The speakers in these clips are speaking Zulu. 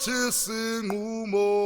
Sathi singumo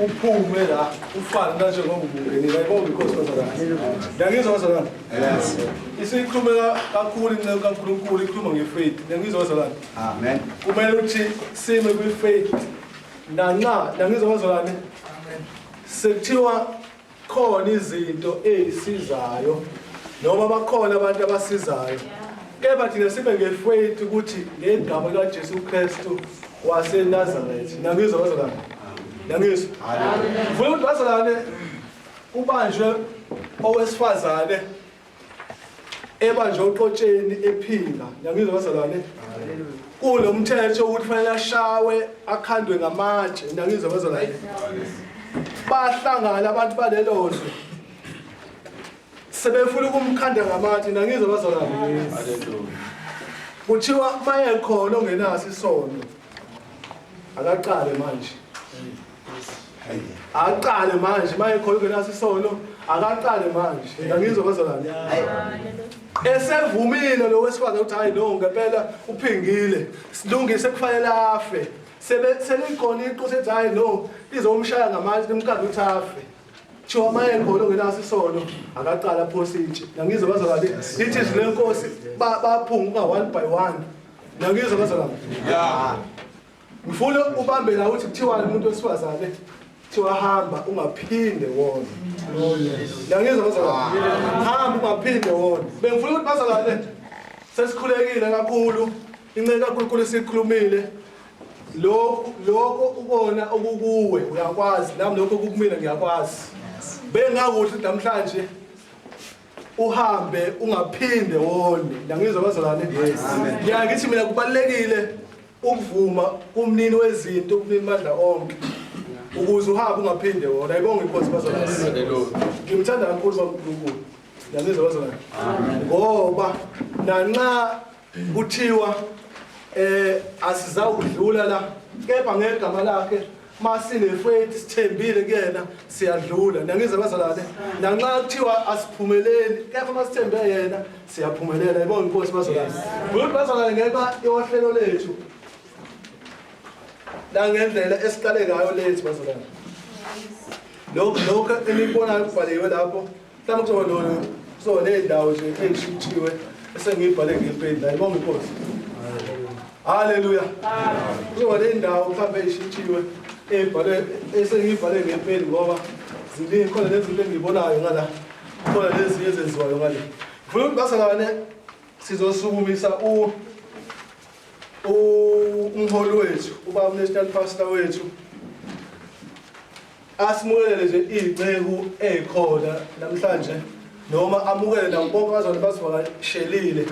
uphume la ufana nje ngokungeni la ibona inkosi kaZalana ngiyangizwa kaZalana yes isikhuluma kakhulu inceke kaNkulunkulu ikhuluma ngefaith ngiyangizwa kaZalana amen kumele uthi sime kwifaith ngiyangizwa kaZalana amen sekuthiwa khona izinto ezisizayo noma bakhona abantu abasizayo kepha thina sibe ngefaith ukuthi ngegama likaJesu Kristu waseNazaretha ngiyangizwa kaZalana Yangizwa. Vula ukuthi bazalane ubanjwe owesifazane ebanjwe uqotsheni ephinga. Yangizwa bazalane. Kulo mthetho ukuthi fanele ashawe akhandwe ngamatshe. Yangizwa bazalane. Bahlangana abantu balelozwe. Sebefuna ukumkhanda ngamatshe. Yangizwa bazalane. Haleluya. Kuthiwa maye khona ongenaso isono. Akaqale manje. Aqale manje maye khona ngenaso isono akaqale manje ngiyangizwa bazalwane esevumile lo wesifazane uthi hayi no ngempela uphingile silungise kufanele afe selikhona iqo sethi hayi no izomshaya ngamanje limkade uthi afe thiwa maye khona ngenaso isono akaqala phositshe ngiyangizwa bazalwane ithi zilenkosi baphunga one by one ngiyangizwa bazalwane ngifuna ubambe la uthi kuthiwa umuntu wesifazane thiwa hamba ungaphinde wona ngiyangizwa bazalwane hamba ungaphinde wona bengifuna ukuthi bazalwane sesikhulekile kakhulu inceke kakhulu sikhulumile lokho ubona okukuwe uyakwazi nami lokho okukumina ngiyakwazi bengakuthi namhlanje uhambe ungaphinde wona ngiyangizwa bazalwane ngiyakithi mina kubalekile ukuvuma kumnini wezinto kumnini madla onke ukuze uhambe ungaphinde wona ayibonge inkosi bazalwane haleluya ngimthanda kakhulu uNkulunkulu ngiyazizwa bazalwane ngoba nanxa kuthiwa asizawudlula la kepha ngegama lakhe masinefaith sithembile kuyena siyadlula ngiyangizwa bazalwane nanxa kuthiwa asiphumeleli kepha masithembe yena siyaphumelela ayibonge inkosi bazalwane ukuthi bazalwane ngeka yohlelo lethu la ngendlela esiqale ngayo lethu bazalwane lokho enibona kubhaliwe lapho mhlawumbe kuzoba nendawo nje ezishithiwe esengibhale ngempela ayibonge inkosi haleluya kuzoba nendawo mhlawumbe ezishithiwe esengibhale ngempela ngoba ziningi khona nezinto engibonayo ngala khona lezi ezenziwayo ngale ngifuna ukuthi basalane sizosukumisa umholi wethu ubaba national pastor wethu asimukele nje iziceku ezikhona namhlanje noma amukele nabo bonke abazali basivakashelile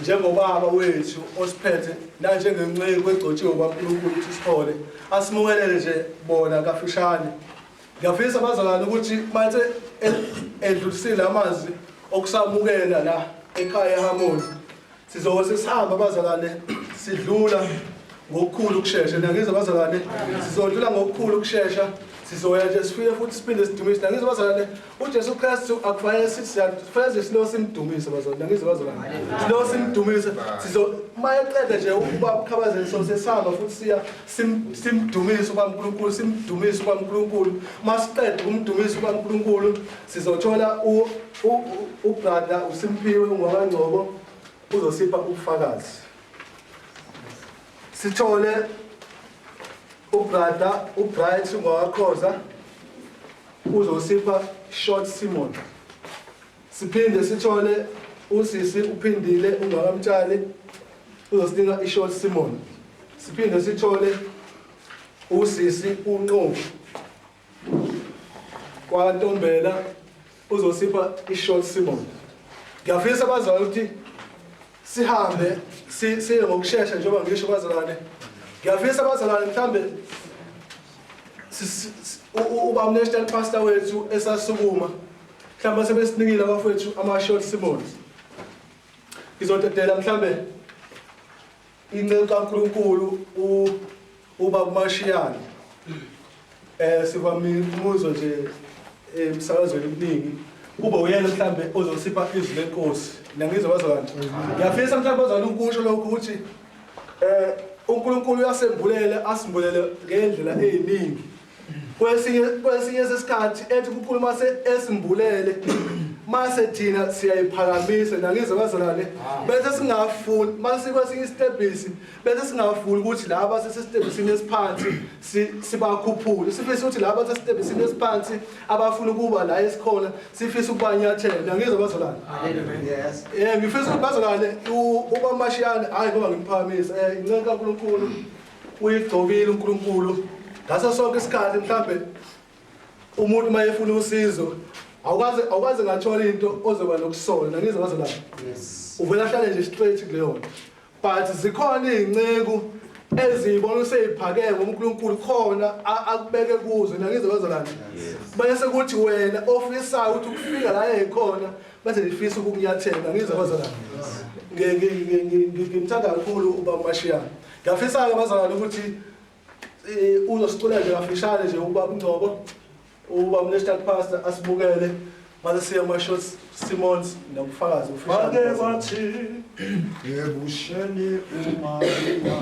njengobaba wethu osiphethe nanjengenceku egcotshiwe kwaNkulunkulu ukuthi sihole asimukelele nje bona kafishane. Ngiyafisa abazalwane ukuthi manje edlulisile amazwi okusamukela la ekhaya eHamoni sizobe sesihamba abazalwane sidlula ngokukhulu ukusheshsha. Nangizwe abazalwane sizodlula ngokukhulu ukusheshsha sizoya nje sifike futhi siphinde sidumise. Nangizwe abazalwane uJesu Kristu akufanele sifanele silo simdumise abazalwane. Nangizwe abazalwane silo simdumise mayeqeda nje ukuba ukhabazeli so sesihamba futhi siya simdumise kwaNkulunkulu simdumise kwaNkulunkulu. Masiqeda umdumise kwaNkulunkulu sizothola ubrother uSimpiwe ungwabangcobo uzosipha ubufakazi. Sithole ubrother uBright ungwakhoza uzosipha Short Simon. Siphinde sithole usisi uphindile ungakamtshali uzosinika iShort Simon. Siphinde sithole usisi uNqobo kwaNtombela uzosipha iShort Simon. Ngiyafisa abazali ukuthi sihambe siye ngokusheshsha njengoba ngisho abazalwane. Ngiyafisa abazalwane mhlambe ubaba national pastor wethu esasukuma mhlawumbe sebesinikile abafowethu ama-Short Simons. Ngizodedela mhlambe inceku kaNkulunkulu ubaba uMashiyane sivamile umuzwa nje emsakazweni okuningi kube uyena mhlambe ozosipha izwi lenkosi. Nangizwe abazalwane ngiyafisa mhlambe abazalwane ukusho lokho ukuthi uNkulunkulu uyasembulela asimbulele ngendlela eziningi. Kwesinye sesikhathi ethi uNkulunkulu mase esimbulele mase thina siyayiphakamisa. Nangizwe abazalwane bese singafuni mase kwesinye istebhisi bese singafuni ukuthi laba sesistebhisini esiphansi sibakhuphule. Sifisa ukuthi laba sesistebhisini esiphansi abafuna ukuba la esikhona sifisa ukubanyathela. Nangizwe abazalwane yes ngifisa ukuthi abazalwane uba Mashiyane hayi ngoba ngimphakamisa inceku kaNkulunkulu uyigcobile uNkulunkulu ngaso sonke isikhathi. Mhlambe umuntu mayefuna usizo awukaze ngathola into ozoba nokusola. Nangizwe abazalwane yes uvela hlale nje straight kuleyo nto but zikhona izinceku ezibona useyiphakeme uNkulunkulu khona akubeke kuzo. Nangizwe abazalwane bese kuthi wena ofisayo ukuthi ukufika la ekhona bese ngifisa ukukunyathela. Nangizwe abazalwane ngimthanda kakhulu ubaba Mashiyane. Ngiyafisa ke abazalwane ukuthi uzosicula nje kafishane nje ubaba uNgcobo ubaba national pastor asibukele mase siya ama-Short Simons nobufakazi ofishane. Bake bathi ebusheni uMaria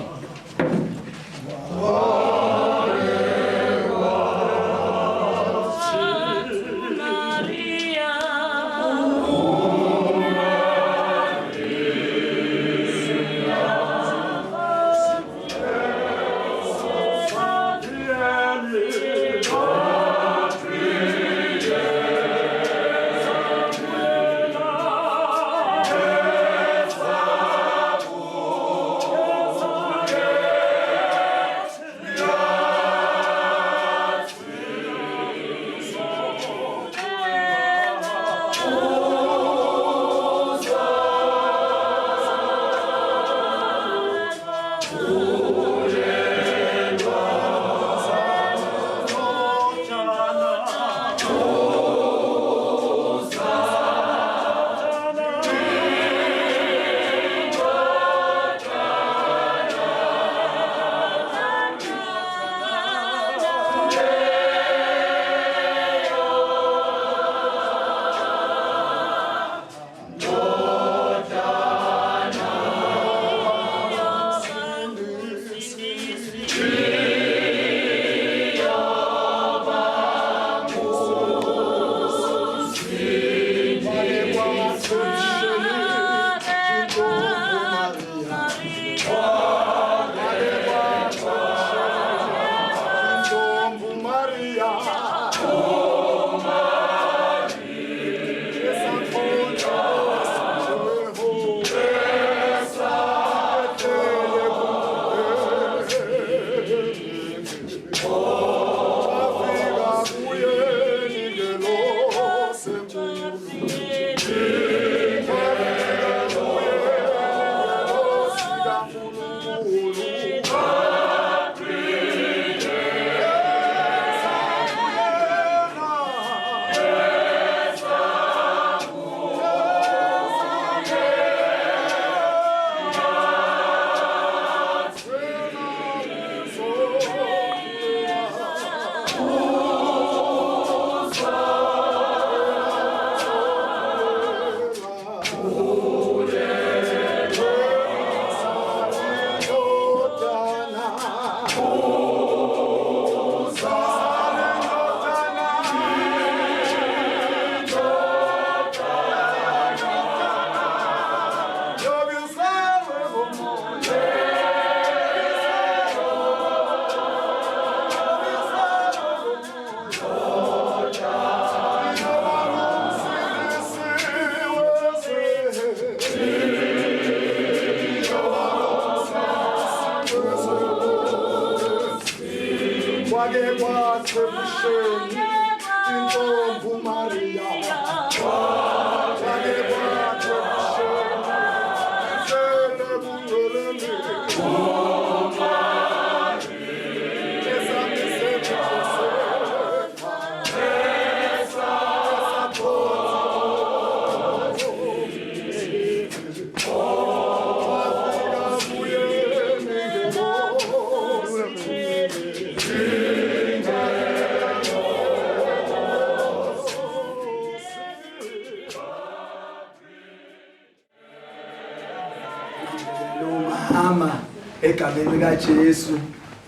Egameni likaJesu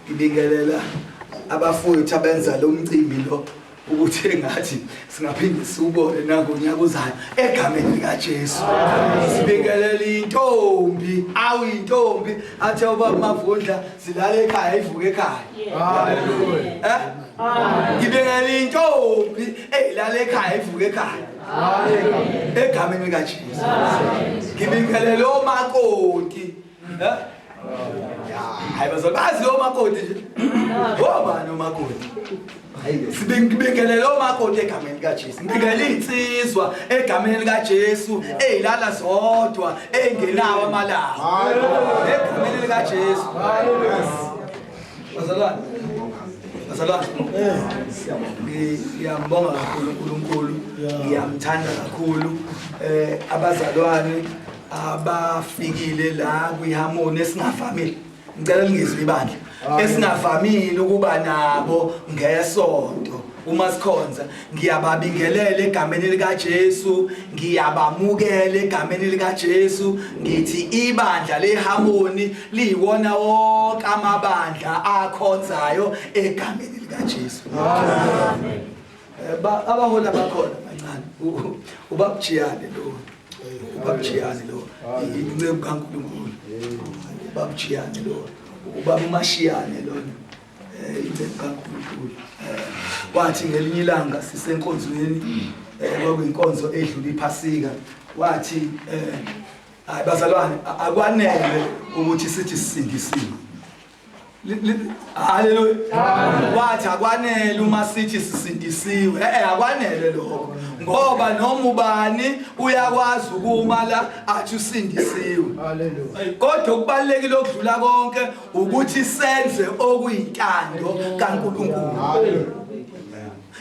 ngibingelela abafowethu abenza lo mcimbi lo ukuthi engathi singaphinde siubone nangonyaka uzayo egameni likaJesu. Sibingelela intombi awuyintombi athe ubaba Mavundla silala ekhaya ivuka ekhaya. Haleluya. Ngibingelela intombi elala ekhaya ivuka ekhaya. Haleluya. Egameni likaJesu. Ngibingelela omakoti. Hayi bazobazi omakoti nje. Obani omakoti? Sibingelela omakoti egameni likaJesu. Ngibingelela insizwa egameni likaJesu ezilala zodwa engenawo amalawo. Egameni likaJesu. Bazalwane. Bazalwane. Ngiyambonga kakhulu uNkulunkulu. Ngiyamthanda kakhulu abazalwane abafikile la kwiharmony esingavamile. Ngicela ngizwe ibandla esingavamile ukuba nabo ngesonto uma sikhonza. Ngiyababingelela egameni likaJesu, ngiyabamukela egameni likaJesu. Ngithi ibandla leharmony liyiwona wonke amabandla akhonzayo egameni likaJesu. Amen. Abahola bakhona mancane ubabujiyane lo. Ubabujiyane lo. Incebo kaNkulunkulu. Ubabujiyane lo. Ubaba uMashiyane lona. Incebo kaNkulunkulu. Wathi ngelinye ilanga sisenkonzweni kwakuyinkonzo edlula iPhasika. Wathi hayi bazalwane akwanele ukuthi sithi sisindisiwe. Haleluya. Wathi akwanele uma sithi sisindisiwe. Akwanele lokho. Ngoba noma ubani uyakwazi ukuma la athi usindisiwe. Haleluya. Kodwa kubalekile okudlula konke ukuthi senze okuyintando kaNkulunkulu. Haleluya.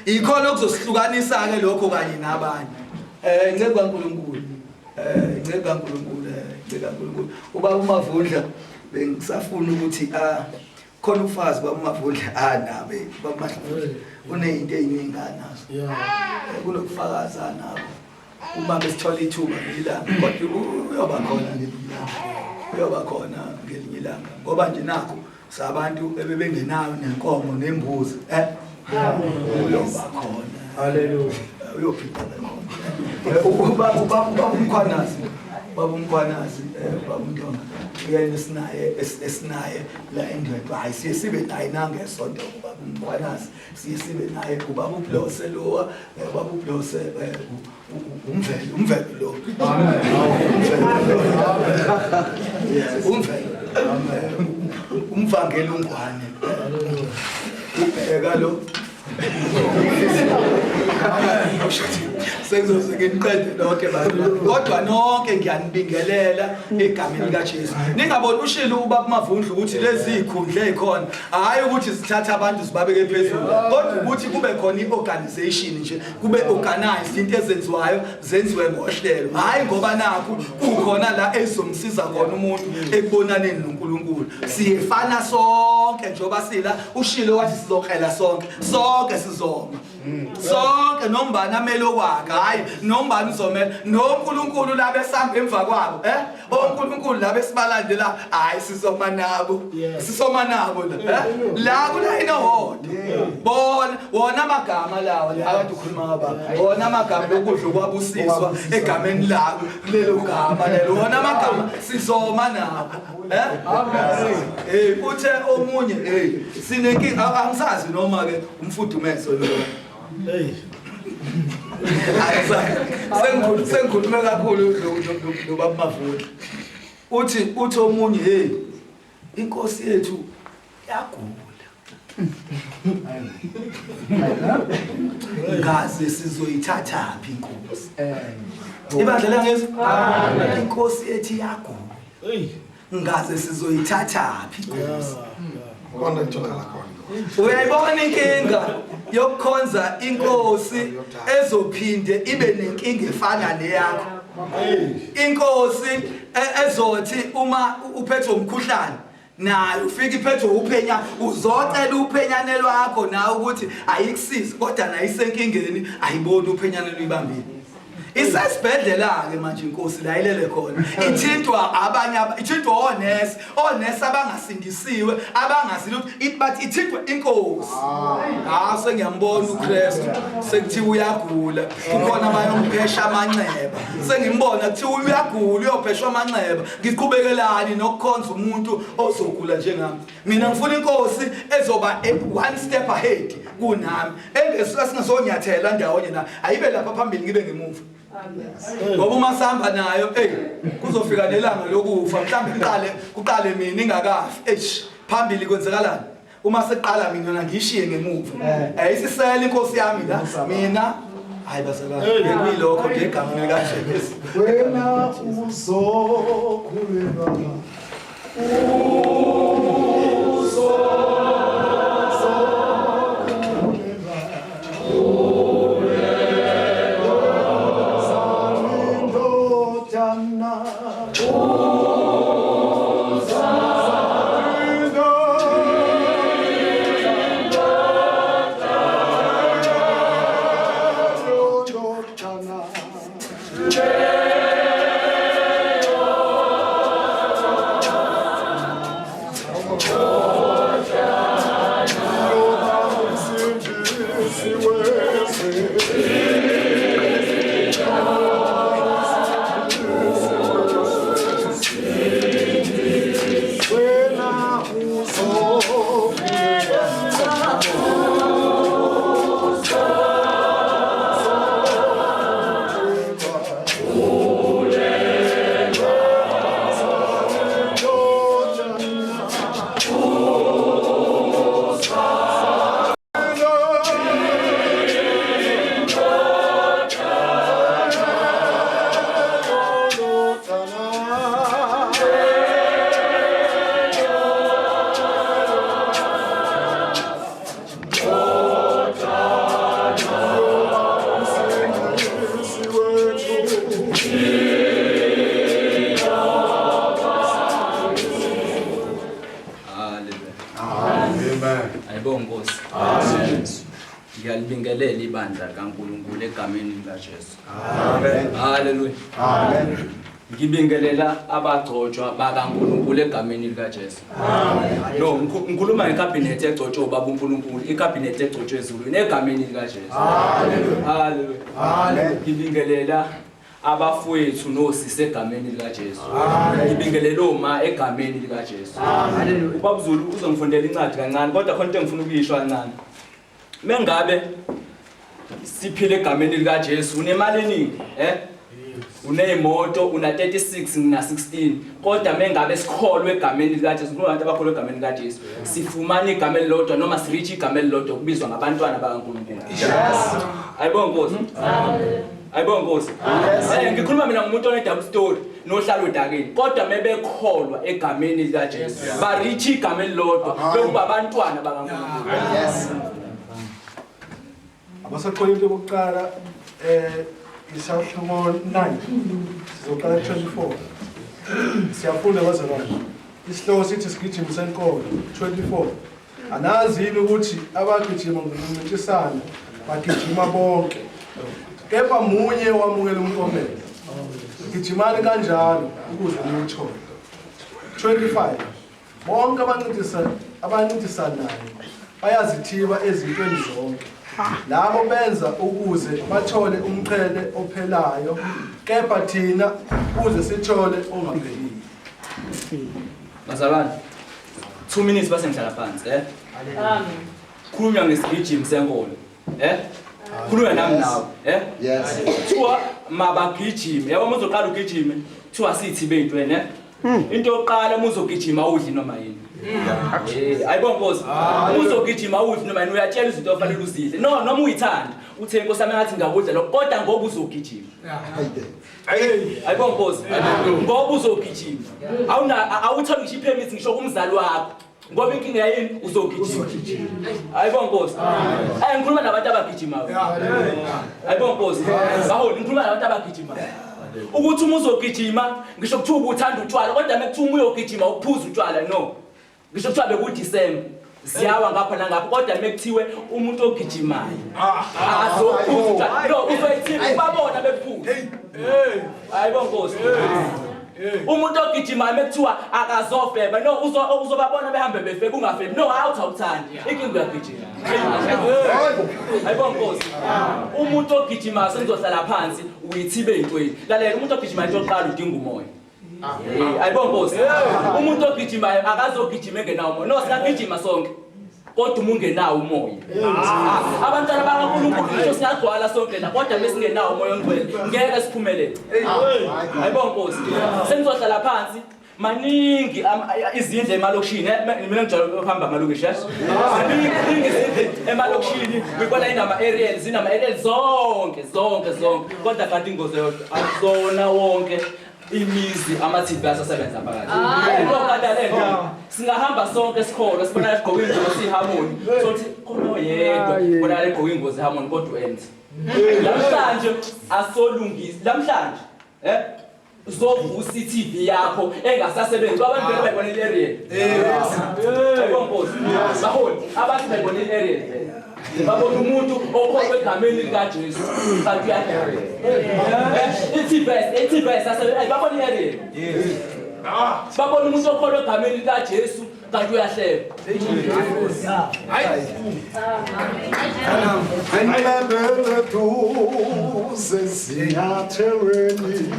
Ikhona okuzosihlukanisa ke lokho kanye nabanye. Incebo kaNkulunkulu. Incebo kaNkulunkulu. Incebo kaNkulunkulu. Ubaba uMavundla bengisafuna ukuthi khona ufazi baba uMavundla nabe baba Mavundla unezinto eziningi nazo. Kunokufakaza nabo. Uma besithola ithuba ngelanga kodwa uyoba khona ngelinye ilanga. Uyoba khona ngelinye ilanga. Ngoba nje nakho sabantu ebebengenayo nenkomo nembuzi. Uyoba khona. Haleluya. Uyophila khona. Ubaba umkhwanazi. Baba umkhwanazi baba uNdonga uyena esinaye la endwedwe hayi siye sibe naye nangesonto ubaba umkhwanazi siye sibe naye ubaba uBlose lo baba uBlose umvelo lo. Umvelo umvangela ungwane ubheka lo Sekuzoze nginiqede lonke bantu. Kodwa nonke ngiyanibingelela egameni likaJesu. Ningaboni ushilo ubaba Mavundla ukuthi lezi ikhundla ezikhona hayi ukuthi sithatha abantu sibabeke phezulu. Kodwa ukuthi kube khona iorganization nje, kube organized into ezenziwayo zenziwe ngohlelo. Hayi ngoba nakho kukhona la ezomsiza khona umuntu ekubonaneni noNkulunkulu. Siyefana sonke njoba sila ushilo wathi sizokhela sonke sizoma. Sonke nombani amele okwakhe hayi nombani uzomela noNkulunkulu la besamba emva kwabo oNkulunkulu la besibalandela hayi sisoma nabo la kulayina wona wona amagama lawo la kade ukhuluma ngaba wona amagama lokudla kwabusiswa egameni lakho lelo gama lelo wona amagama sizoma nabo uthe omunye sinenkinga angisazi noma ke umfudumeso lo sengikhulume kakhulu lo baba Mavundla uthi omunye inkosi yethu yagula ngaze sizoyithatha phi inkosi ibandla langezi inkosi yethu yagula ngaze sizoyithatha phi inkosi Konda ngitholakala khona. Uyayibona inkinga yokukhonza inkosi ezophinde ibe nenkinga efana neyakho. Inkosi ezothi uma uphethwe umkhuhlane nayo ufika iphethwe uphenya uzocela uphenyane lwakho nawe ukuthi ayikusizi kodwa nayo isenkingeni ayiboni uphenyane luyibambile. Isesibhedlela ke manje inkosi la ilele khona ithintwa abanye ithintwa onesi abangasindisiwe abangazilutho bathi ithintwa inkosi sengiyambona uKristu sekuthiwa uyagula kukhona abayomphesha amanxeba sengimbona kuthiwa uyagula uyopheshwa amanxeba ngiqhubekelani nokukhonza umuntu ozogula njengami mina ngifuna inkosi ezoba one step ahead kunami engesingazonyathela ndawonye na ayibe lapha phambili ngibe ngemuva. Ngoba uma sihamba nayo kuzofika nelanga lokufa mhlawumbe kuqale mina ingakafi phambili kwenzekalani uma seqala mina ngishiye ngemuva ayisisela inkosi yami la mina hayi basakala ngiyilokho ngegameni likaJesu wena uzokhulelwa Ngiyalibingelela ibandla kaNkulunkulu egameni likaJesu. Amen. Haleluya. Amen. Ngibingelela abagcotshwa bakaNkulunkulu egameni likaJesu. Amen. No, ngikhuluma ngecabinet egcotshwe ubaba uNkulunkulu, icabinet egcotshwe ezulwini egameni likaJesu. Haleluya. Haleluya. Amen. Ngibingelela abafowethu nosisi egameni likaJesu. Ngibingelela oma egameni likaJesu. Haleluya. Ubaba Zulu uzongifundela incwadi kancane kodwa khona into engifuna ukuyishwa kancane. Mengabe siphile egameni likaJesu unemali eningi uneimoto una 36 ngina 16 kodwa mengabe sikholwe egameni likaJesu kunabantu abakholwe egameni likaJesu sifumana igama elilodwa noma sireach igama elilodwa kubizwa ngabantwana bakaNkulunkulu. Yes. Ayibonga Nkosi. Amen. Ayibona Nkosi. Ngikhuluma mina ngumuntu one-double story nohlala odakeni. Kodwa mebekholwa egameni lika Jesu. Ba-reach igama elilodwa bekuba abantwana bakaNkulunkulu. Yes. AbaseKorinte bokuqala Isahlumo 9 sizoqala 24. Siyafunda bazalwane. Isihloko sithi sigijima senkolo 24. Anazi yini ukuthi abagijima ngokuncintisana bagijima bonke. Kepha munye wamukela umklomelo. Gijimani kanjalo ukuze niwuthole. 25. Bonke abancintisanayo bayazithiba ezintweni zonke. Labo benza ukuze bathole umqhele ophelayo, kepha thina ukuze sithole ongapheliyo. Bazalwane 2 minutes base ngihlala phansi Amen. Khulunywa ngesigijimi senkolo khulunywa nami nawe Yes. Kuthiwa mabagijime yabo uzoqala ugijime kuthiwa sithi beyintweni into yokuqala uzogijima udli noma yini ayibona Nkosi uzogijima udli noma yini uyatshela izinto ofanele uzidle noma uyithanda uthe Nkosi yami ngathi ngakudla lokho kodwa ngoba uzogijima ayibona Nkosi ngoba uzogijima awuthola ngisho ipermit ngisho kumzali wakho ngoba inkinga yini uzogijima ayibona Nkosi ngikhuluma nabantu abagijimayo ayibona Nkosi baholi ngikhuluma nabantu abagijimayo ukuthi uzogijima ngisho kuthiwa ubuthanda utshwala kodwa mekuthiwa uyogijima ukuphuza utshwala no ngisho kuthiwa bekuDecember ziyawa ngapha nangapha kodwa mekuthiwe umuntu ogijimayo azophuza utshwala no uzoyithi babona bephuza ayibona Nkosi umuntu ogijimayo mekuthiwa akazofeba no uzobabona behambe befeba ungafebi no awuthawuthanda inkinga uyagijima ayibona Nkosi umuntu ogijimayo sengizohlala phansi uyithibe intweni lalela umuntu ogijimayo into yokuqala udinga umoya ayibona Nkosi umuntu ogijimayo akazogijima engenawo umoya no singagijima sonke kodwa umungenawo umoya abantwana bakaNkulunkulu ngisho singagcwala sonke la kodwa besingenawo umoya ongcwele ngeke siphumelele ayibona Nkosi sengizohlala phansi maningi izindle emalokishini mina ngijalo ukuhamba amalokishi maningi izindle emalokishini ngibona inama aerials inama aerials zonke kodwa kanti ingozi yodwa azona wonke imizi amaTV asasebenza phakathi lokho lento singahamba sonke sikholwa sibona igqoka ingozi sihamoni sothi khona yedwa bona legqoka ingozi hamoni kodwa enze namhlanje asolungisi namhlanje uzovusa iTV yakho engasasebenzi abantu bebona i-area ayibona Nkosi baholi abantu bebona i-area babona umuntu okholwe egameni lika Jesu kanti uyahlala iTV asasebenzi babona i-area babona umuntu okholwe egameni lika Jesu kanti uyahleba Anilabele duze ziyathelweni.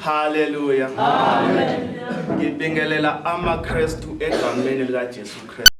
Hallelujah. Ngibingelela amaKristu egameni lika Jesu Kristu.